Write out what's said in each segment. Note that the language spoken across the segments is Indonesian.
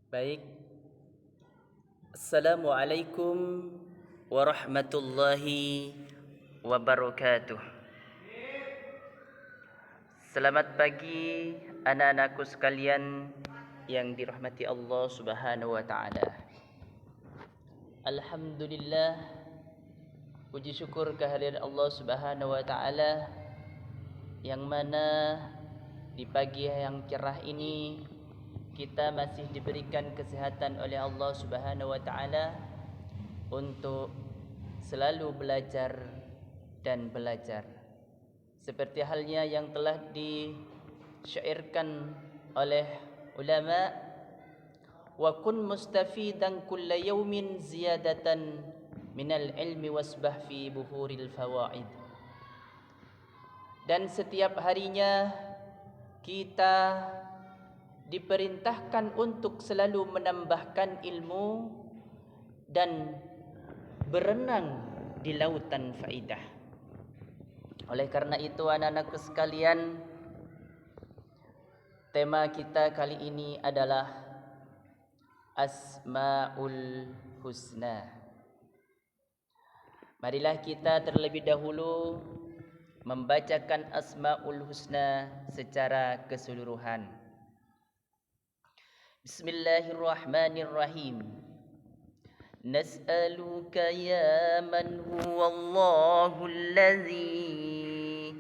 Baik, Assalamualaikum warahmatullahi wabarakatuh. Selamat pagi anak-anakku sekalian yang dirahmati Allah Subhanahu wa taala. Alhamdulillah, puji syukur kehadirat Allah Subhanahu wa taala yang mana di pagi yang cerah ini kita masih diberikan kesehatan oleh Allah Subhanahu wa taala untuk selalu belajar dan belajar. Seperti halnya yang telah disyairkan oleh ulama, wa kun mustafidan kulla yawmin ziyadatan minal ilmi wasbah fi buhuril fawaid. Dan setiap harinya kita diperintahkan untuk selalu menambahkan ilmu dan berenang di lautan faidah. Oleh karena itu anak-anakku sekalian, tema kita kali ini adalah Asmaul Husna. Marilah kita terlebih dahulu membacakan Asmaul Husna secara keseluruhan. Bismillahirrahmanirrahim. Nas'aluka ya man huwa Allahul ladzi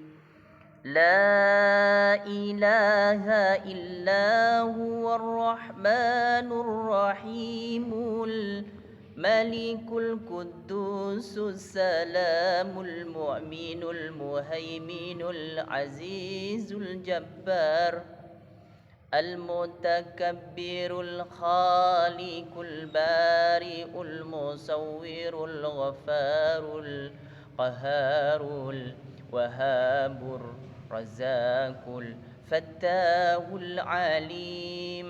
la ilaha illa huwa ar-rahmanur rahimul malikul qudusus salamul mu'minul muhaiminul azizul jabbar المتكبر الخالق البارئ المصور الغفار القهار الوهاب الرزاق الفتاح العليم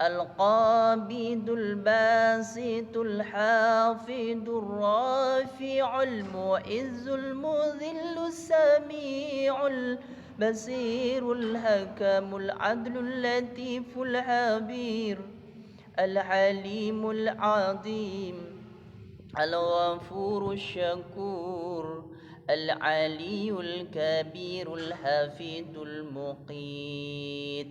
القابض الباسط الحافظ الرافع المعز المذل السميع البصير الحكم العدل اللطيف الخبير الحليم العظيم الغفور الشكور العلي الكبير الحفيظ المقيت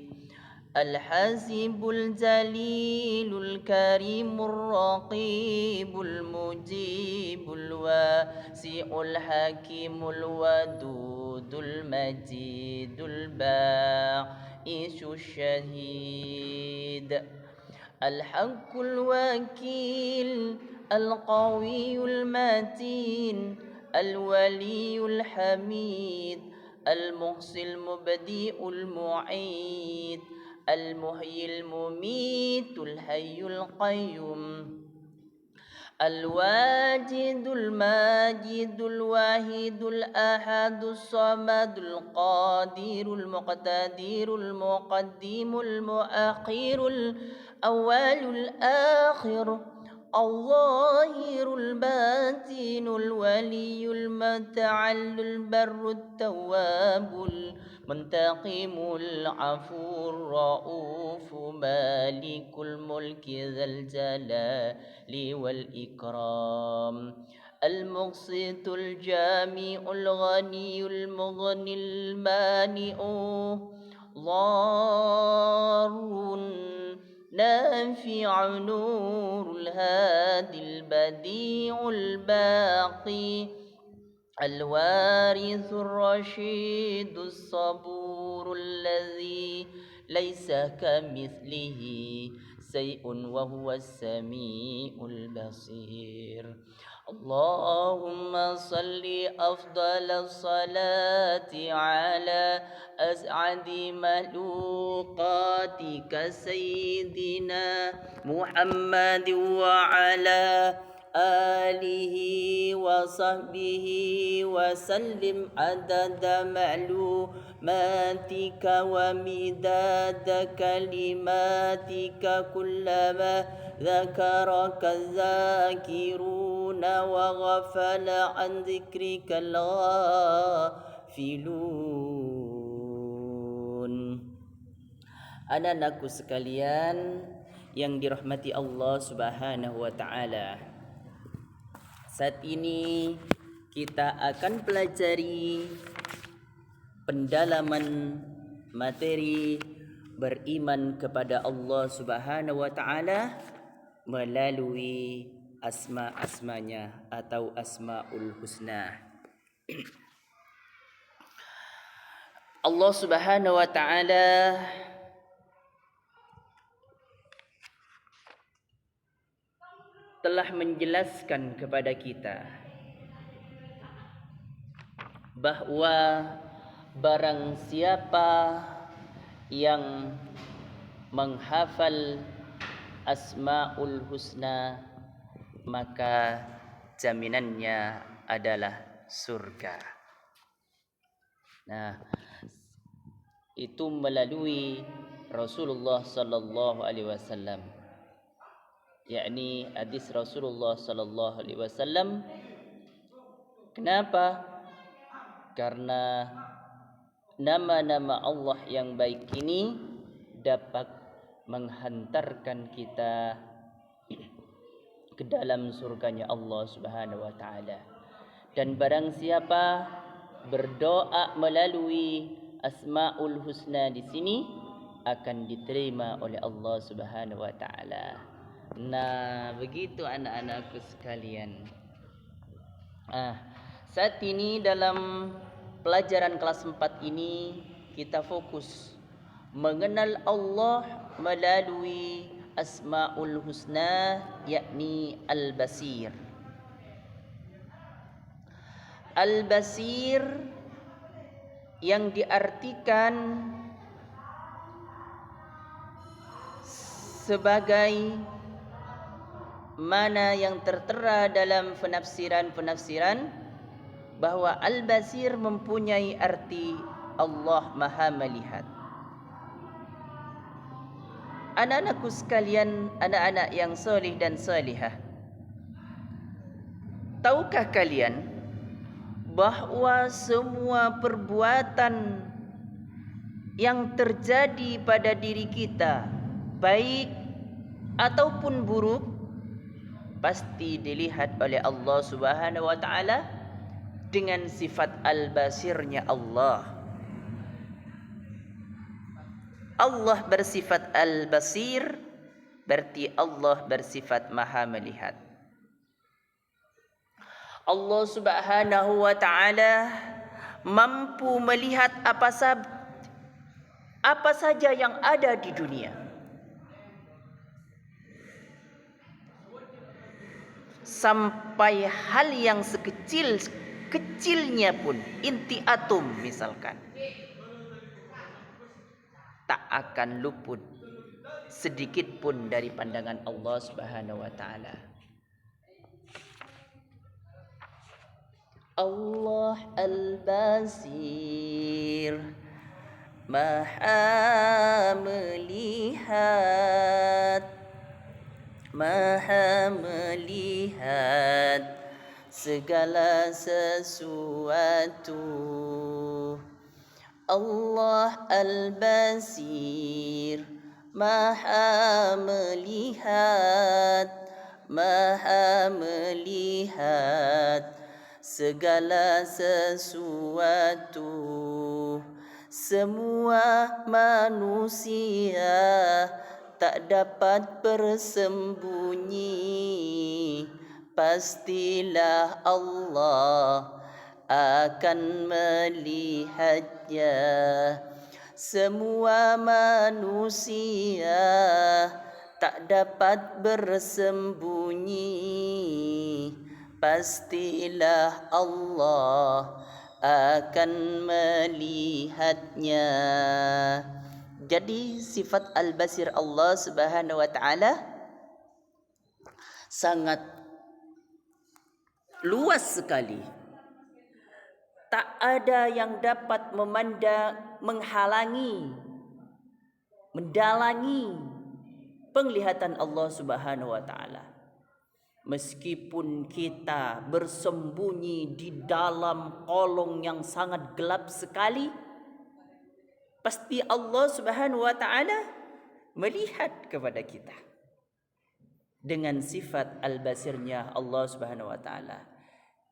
الحاسب الجليل الكريم الرقيب المجيب الواسع الحكيم الودود المجيد الباعث الشهيد الحق الوكيل القوي المتين الولي الحميد المحصي المبدئ المعيد المحيي المميت الحي القيوم الواجد الماجد الواحد الأحد الصمد القادر المقتدر المقدم المؤخر الأول الآخر الظاهر الباطن الولي المتعال البر التواب المنتقم العفو الرؤوف مالك الملك ذا الجلال والإكرام المقسط الجامع الغني المغني المانع ضار نافع نور الهادي البديع الباقي الوارث الرشيد الصبور الذي ليس كمثله شيء وهو السميع البصير اللهم صل أفضل الصلاة على أسعد مخلوقاتك سيدنا محمد وعلى آله وصحبه وسلم عدد معلوماتك ومداد كلماتك كلما ذكرك الذاكرون وغفل عن ذكرك الغافلون. Anak-anakku sekalian yang dirahmati Allah Subhanahu wa taala. Saat ini kita akan pelajari pendalaman materi beriman kepada Allah Subhanahu wa taala melalui asma-asmanya atau Asmaul Husna. Allah Subhanahu wa taala telah menjelaskan kepada kita bahwa barang siapa yang menghafal Asmaul Husna maka jaminannya adalah surga. Nah, itu melalui Rasulullah sallallahu alaihi wasallam, yakni hadis Rasulullah sallallahu alaihi wasallam. Kenapa? Karena nama-nama Allah yang baik ini dapat menghantarkan kita ke dalam surganya Allah Subhanahu wa taala. Dan barang siapa berdoa melalui Asmaul Husna di sini akan diterima oleh Allah Subhanahu wa taala. Nah, begitu anak-anakku sekalian. Saat ini dalam pelajaran kelas 4 ini kita fokus mengenal Allah melalui Asmaul Husna, yakni Al-Basir. Al-Basir yang diartikan sebagai mana yang tertera dalam penafsiran bahwa Al-Basir mempunyai arti Allah Maha Melihat. Anak-anakku sekalian, anak-anak yang soleh dan solihah, tahukah kalian bahwa semua perbuatan yang terjadi pada diri kita, baik ataupun buruk, pasti dilihat oleh Allah Subhanahu wa taala dengan sifat Al-Basirnya Allah. Allah bersifat Al-Basir, berarti Allah bersifat Maha Melihat. Allah Subhanahu wa taala mampu melihat apa saja yang ada di dunia. Sampai hal yang sekecilnya pun, inti atom misalkan, tak akan luput sedikit pun dari pandangan Allah Subhanahu wa taala. Allah Al-Basir, Maha melihat segala sesuatu. Allah Al-Basir, Maha melihat segala sesuatu. Semua manusia tak dapat bersembunyi, pastilah Allah akan melihatnya. Semua manusia tak dapat bersembunyi, pastilah Allah akan melihatnya. Jadi sifat Al-Basir Allah Subhanahu wa taala sangat luas sekali. Tak ada yang dapat menghalangi, mendalangi penglihatan Allah Subhanahu wa taala. Meskipun kita bersembunyi di dalam kolong yang sangat gelap sekali, pasti Allah Subhanahu wa taala melihat kepada kita. dengan sifat al-basirnya Allah Subhanahu wa taala.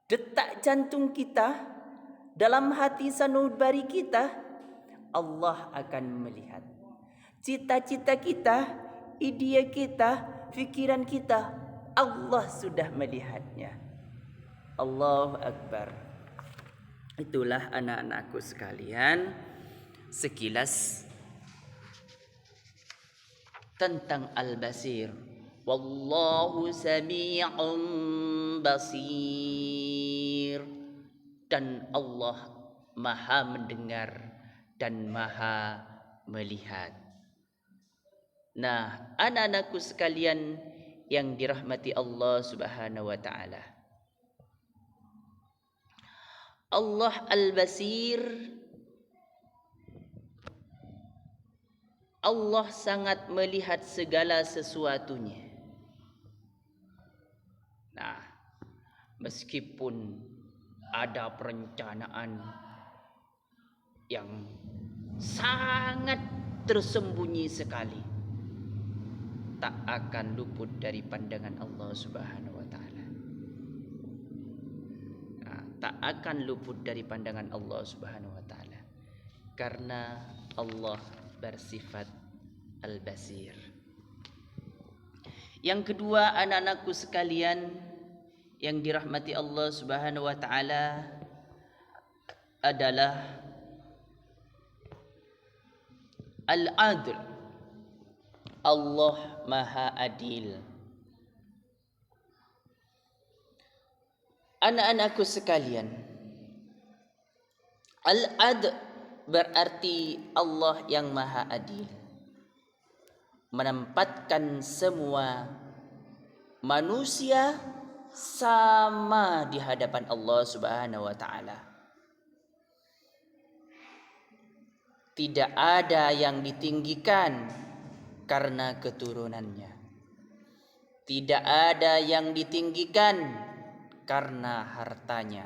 Detak jantung kita, dalam hati sanubari kita, Allah akan melihat. Cita-cita kita, ide kita, fikiran kita, Allah sudah melihatnya. Allahu Akbar. Itulah anak-anakku sekalian, sekilas tentang Al-Basir. Wallahu sami'un basir. Dan Allah Maha mendengar dan Maha melihat. Nah, anak-anakku sekalian yang dirahmati Allah Subhanahu wa taala. Allah Al-Basir, Allah sangat melihat segala sesuatunya. Nah, meskipun ada perencanaan yang sangat tersembunyi sekali, tak akan luput dari pandangan Allah Subhanahu wa taala. Nah, tak akan luput dari pandangan Allah Subhanahu wa taala, karena Allah bersifat Al-Basir. Yang kedua, anak-anakku sekalian yang dirahmati Allah Subhanahu wa taala, adalah Al-Adl. Allah Maha Adil. Anak-anakku sekalian, Al-Adl berarti Allah yang Maha Adil, menempatkan semua manusia sama di hadapan Allah Subhanahu wa taala. Tidak ada yang ditinggikan karena keturunannya. Tidak ada yang ditinggikan karena hartanya.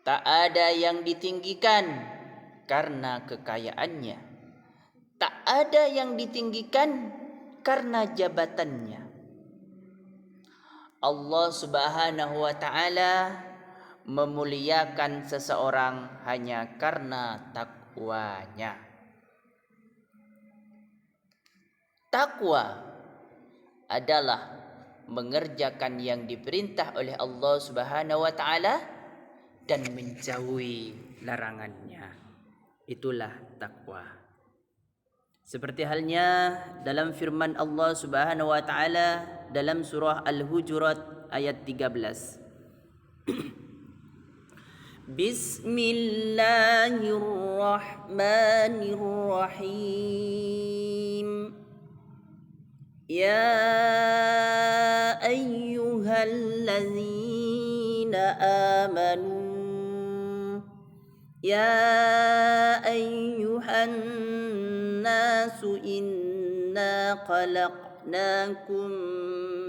Tak ada yang ditinggikan karena kekayaannya. Tak ada yang ditinggikan karena jabatannya. Allah Subhanahu wa taala memuliakan seseorang hanya karena takwanya. Takwa adalah mengerjakan yang diperintah oleh Allah Subhanahu wa taala dan menjauhi larangannya. Itulah takwa. Seperti halnya dalam firman Allah Subhanahu wa taala dalam surah Al-Hujurat ayat 13. Bismillahirrahmanirrahim. Ya ayyuhallazina amanu, ya ayyuhan nasu inna khalaqnakum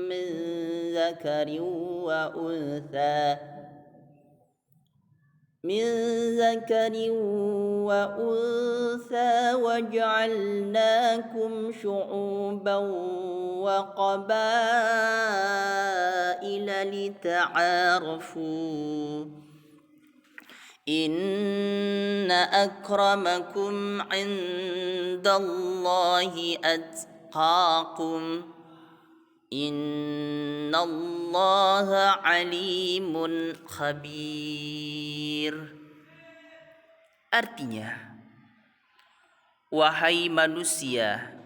min zakarin wa untha وجعلناكم شعوبا وقبائل لتعارفوا إن أكرمكم عند الله أتقاكم Innallaha alimun khabir. Artinya, wahai manusia,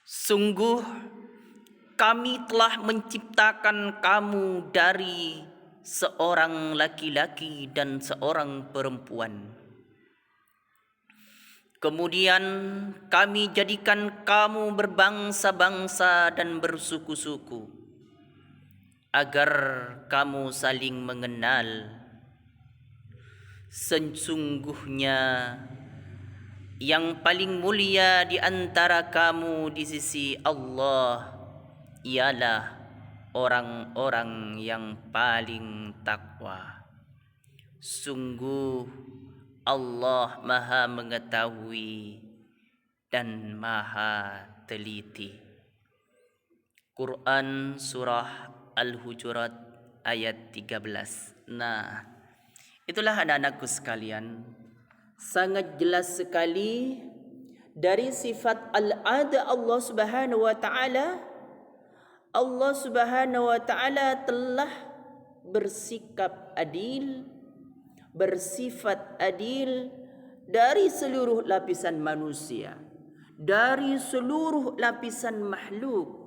sungguh kami telah menciptakan kamu dari seorang laki-laki dan seorang perempuan. Kemudian kami jadikan kamu berbangsa-bangsa dan bersuku-suku, agar kamu saling mengenal. Sesungguhnya yang paling mulia di antara kamu di sisi Allah ialah orang-orang yang paling takwa. Sungguh Allah Maha mengetahui dan Maha teliti. Quran surah Al-Hujurat ayat 13. Nah, itulah anak-anakku sekalian, sangat jelas sekali dari sifat al-ada Allah Subhanahu wa taala. Allah Subhanahu wa taala telah bersikap adil, bersifat adil dari seluruh lapisan manusia, dari seluruh lapisan makhluk.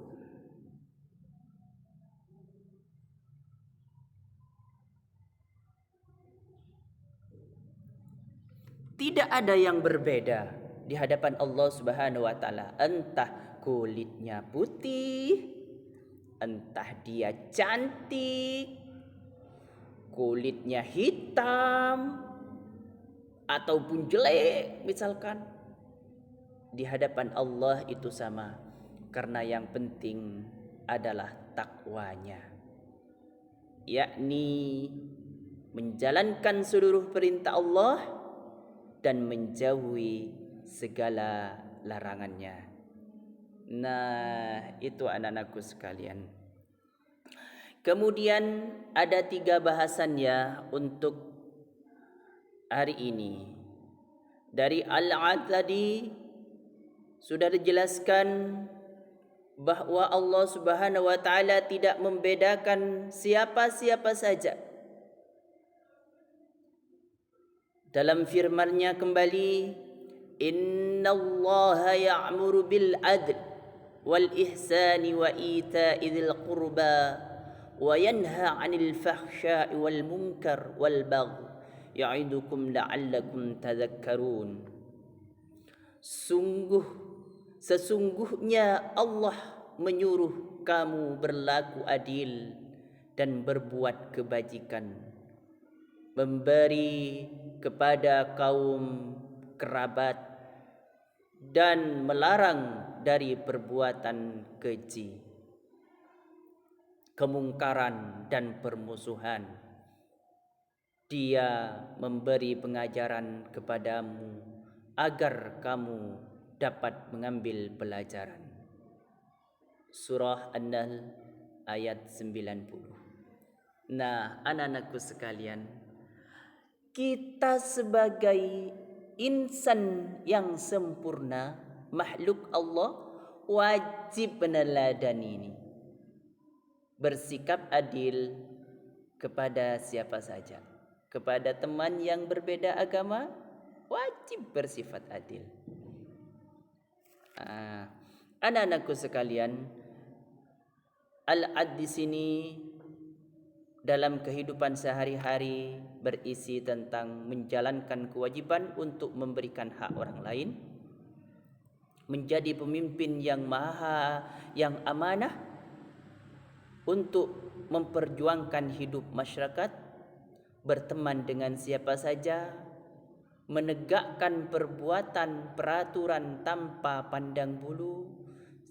Tidak ada yang berbeda di hadapan Allah Subhanahu wa taala. Entah kulitnya putih, entah dia cantik, kulitnya hitam ataupun jelek misalkan, di hadapan Allah itu sama, karena yang penting adalah takwanya, yakni menjalankan seluruh perintah Allah dan menjauhi segala larangannya. Nah, itu anak-anakku sekalian. Kemudian ada 3 bahasannya untuk hari ini. Dari al-'ad tadi sudah dijelaskan bahwa Allah Subhanahu wa taala tidak membedakan siapa-siapa saja. Dalam firman-Nya kembali, innallaha ya'muru bil 'adl wal ihsani wa ita'i dzil qurba wa yanha 'anil fahsya'i wal munkar wal baghi ya'idukum la'allakum tadhakkarun. Sesungguhnya Allah menyuruh kamu berlaku adil dan berbuat kebajikan, memberi kepada kaum kerabat dan melarang dari perbuatan keji, kemungkaran dan permusuhan. Dia memberi pengajaran kepadamu agar kamu dapat mengambil pelajaran. Surah An-Nahl ayat 90. Nah, anak-anakku sekalian, kita sebagai insan yang sempurna, makhluk Allah, wajib meneladani ini. Bersikap adil kepada siapa saja. Kepada teman yang berbeda agama, wajib bersifat adil. Anak-anakku sekalian, al-'ad di sini dalam kehidupan sehari-hari berisi tentang menjalankan kewajiban untuk memberikan hak orang lain, menjadi pemimpin yang amanah untuk memperjuangkan hidup masyarakat, berteman dengan siapa saja, menegakkan perbuatan peraturan tanpa pandang bulu,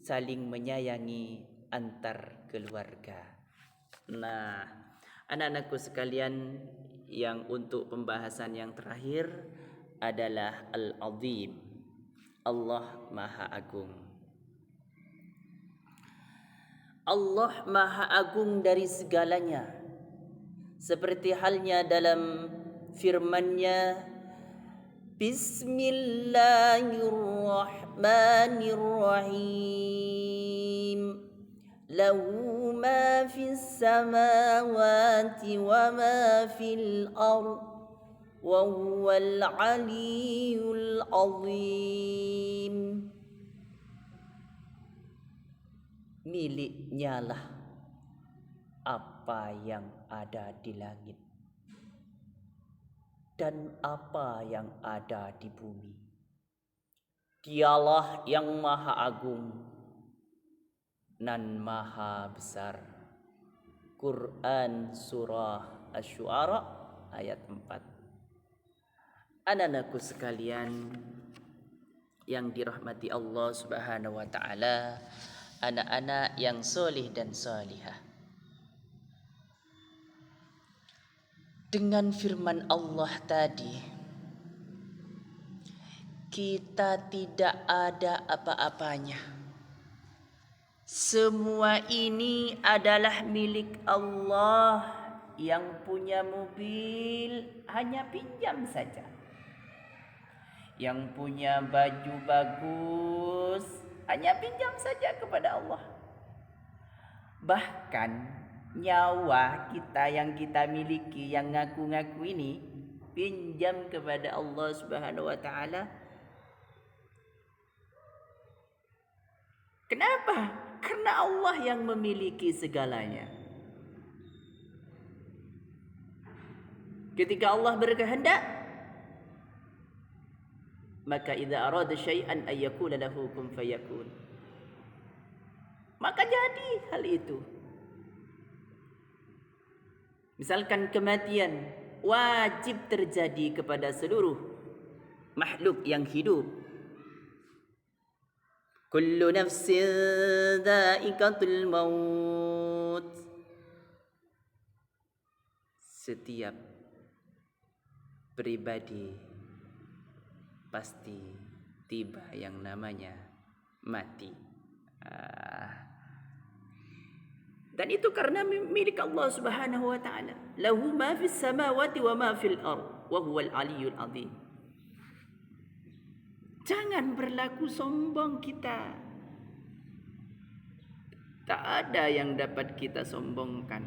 saling menyayangi antar keluarga. Nah, anak-anakku sekalian, yang untuk pembahasan yang terakhir adalah Al-'Azim, Allah Maha Agung. Allah Maha Agung dari segalanya, seperti halnya dalam firman-Nya, Bismillahirrahmanirrahim. Lahu ma fis samawati wa ma fil ardh wa huwal 'aliyyul 'azim. Miliknya lah apa yang ada di langit dan apa yang ada di bumi. Dialah yang Maha Agung dan Maha Besar. Quran surah Asy-Syu'ara ayat 4. Anak-anakku sekalian yang dirahmati Allah Subhanahu wa taala, anak-anak yang solih dan solihah. Dengan firman Allah tadi, kita tidak ada apa-apanya Semua ini adalah milik Allah. Yang punya mobil hanya pinjam saja. Yang punya baju bagus hanya pinjam saja kepada Allah. Bahkan nyawa kita yang kita miliki, yang ngaku-ngaku ini, pinjam kepada Allah Subhanahu wa taala. Kenapa? Karena Allah yang memiliki segalanya. Ketika Allah berkehendak, maka idza arada syai'an ay yaqula lahu kun fayakun. Maka jadi hal itu. Misalkan kematian wajib terjadi kepada seluruh makhluk yang hidup. Kullu nafsin dha'iqatul maut. Setiap pribadi pasti tiba yang namanya mati. Dan itu karena milik Allah Subhanahu wa taala. Lahu ma fis samawati wa ma fil ard wa huwal aliyyul azim. Jangan berlaku sombong kita. Tak ada yang dapat kita sombongkan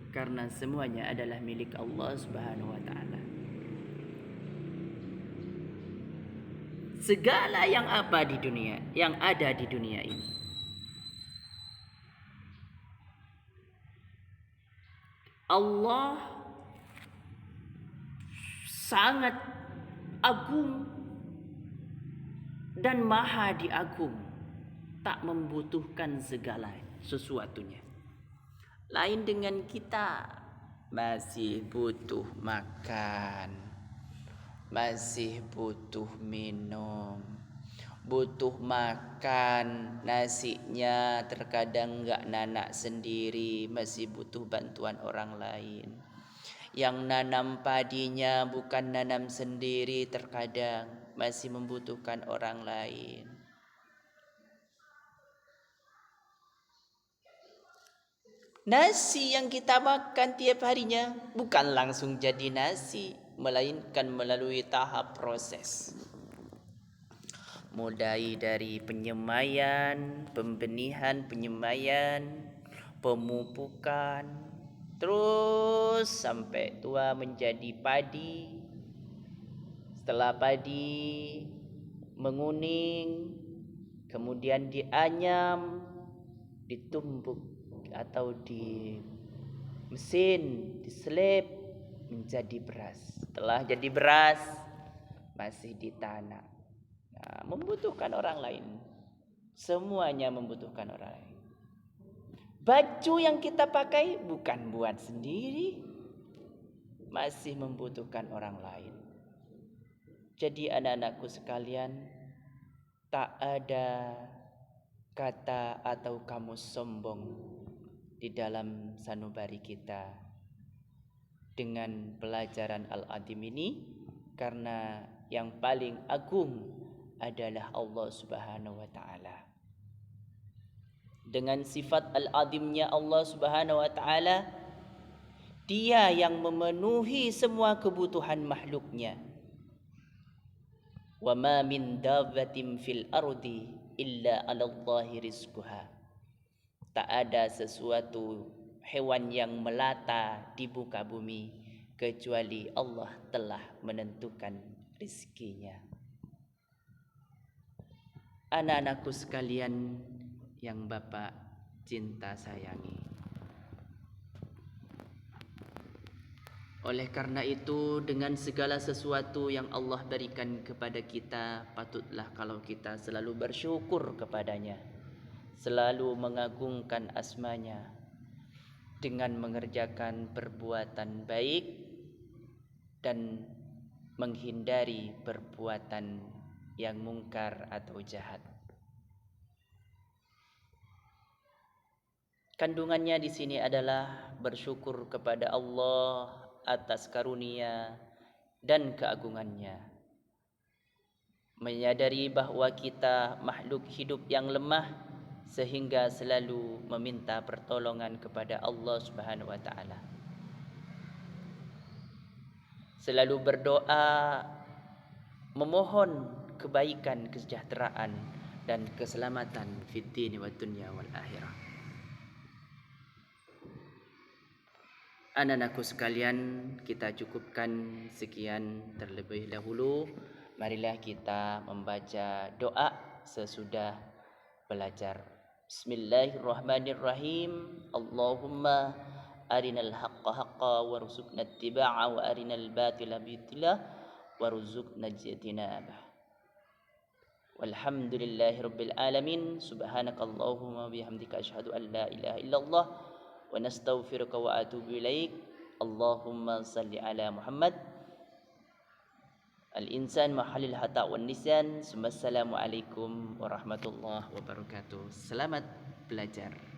karena semuanya adalah milik Allah Subhanahu wa taala. Segala yang apa di dunia, yang ada di dunia ini, Allah sangat agung dan maha diagung, tak membutuhkan segala sesuatunya. Lain dengan kita, masih butuh makan, masih butuh minum, butuh makan, nasinya terkadang nggak nanak sendiri, masih butuh bantuan orang lain. Yang nanam padinya bukan nanam sendiri, terkadang masih membutuhkan orang lain. Nasi yang kita makan tiap harinya bukan langsung jadi nasi, melainkan melalui tahap proses. Mulai dari penyemaian, pembenihan, penyemaian, pemupukan, terus sampai tua menjadi padi. Setelah padi menguning, kemudian dianyam, ditumbuk atau di mesin, diselip menjadi beras. Setelah jadi beras masih ditanam. Membutuhkan orang lain. Semuanya membutuhkan orang lain. Baju yang kita pakai bukan buat sendiri, masih membutuhkan orang lain. Jadi anak-anakku sekalian, tak ada kata atau kamus sombong di dalam sanubari kita dengan pelajaran Al-Adim ini, karena yang paling agung adalah Allah Subhanahu wa taala. Dengan sifat al-azimnya Allah Subhanahu wa taala, Dia yang memenuhi semua kebutuhan makhluknya. Wa ma min dabbatin fil ardi illa 'alallahi rizquha. Tak ada sesuatu hewan yang melata di muka bumi kecuali Allah telah menentukan rizkinya. Anak-anakku sekalian yang Bapak cinta sayangi. Oleh karena itu, dengan segala sesuatu yang Allah berikan kepada kita, patutlah kalau kita selalu bersyukur kepadanya, selalu mengagungkan asmanya dengan mengerjakan perbuatan baik dan menghindari perbuatan yang mungkar atau jahat. Kandungannya di sini adalah bersyukur kepada Allah atas karunia dan keagungannya. Menyadari bahwa kita makhluk hidup yang lemah, sehingga selalu meminta pertolongan kepada Allah Subhanahu wa taala. Selalu berdoa memohon kebaikan, kesejahteraan dan keselamatan fid din wa dunya wal akhirah. Anak-anakku sekalian, kita cukupkan sekian terlebih dahulu. Marilah kita membaca doa sesudah belajar. Bismillahirrahmanirrahim. Allahumma arinal haqqa haqqa warzuqna ittiba'a wa arinal batila batila warzuqna ijtinabah. Walhamdulillahi rabbil alamin. Subhanakallahumma bihamdika asyhadu an la ilaha illallah wa nastaghfiruka wa atubu ilaik. Allahumma salli ala Muhammad. Al-insan mahallil hata wan nisyan. Assalamualaikum warahmatullahi wabarakatuh. Selamat belajar.